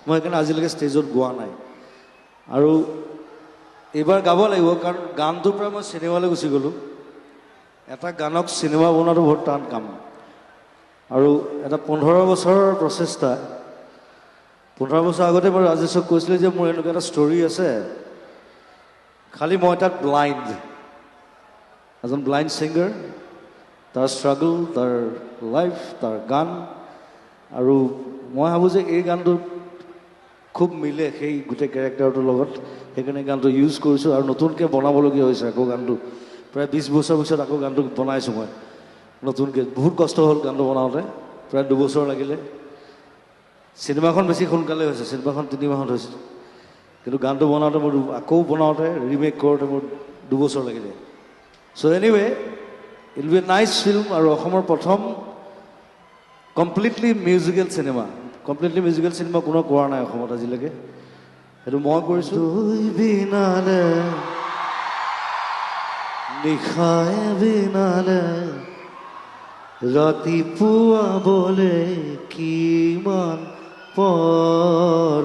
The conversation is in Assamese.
মই সেইকাৰণে আজিলৈকে ষ্টেজত গোৱা নাই আৰু এইবাৰ গাব লাগিব কাৰণ গানটোৰ পৰা মই চিনেমালৈ গুচি গ'লোঁ এটা গানক চিনেমা বনোৱাটো বহুত টান কাম আৰু এটা 15 বছৰৰ প্ৰচেষ্টা 15 বছৰ আগতে মই ৰাজেশক কৈছিলোঁ যে মোৰ এনেকুৱা এটা ষ্টৰী আছে খালি মই তাত ব্লাইণ্ড এজন ব্লাইণ্ড ছিংগাৰ তাৰ ষ্ট্ৰাগল তাৰ লাইফ তাৰ গান আৰু মই ভাবোঁ যে এই গানটো খুব মিলে সেই গোটেই কেৰেক্টাৰটোৰ লগত সেইকাৰণে গানটো ইউজ কৰিছোঁ আৰু নতুনকৈ বনাবলগীয়া হৈছে আকৌ গানটো প্ৰায় 20 বছৰ পিছত আকৌ গানটো বনাইছোঁ মই নতুনকৈ বহুত কষ্ট হ'ল গানটো বনাওঁতে প্ৰায় 2 বছৰ লাগিলে চিনেমাখন বেছি সোনকালে হৈছে চিনেমাখন 3 মাহত হৈছিল কিন্তু গানটো বনাওঁতে মোৰ আকৌ বনাওঁতে ৰিমেক কৰোঁতে মোৰ 2 বছৰ লাগিলে so' anyway it will be nice film আৰু অসমৰ প্ৰথম কমপ্লিটলি মিউজিকেল চিনেমা কোনো কৰা নাই অসমত আজিলৈকে সেইটো মই কৰিছোঁ দুই বিনালে নিশাই বিনালে ৰাতিপুৱা বলে কিমান পৰ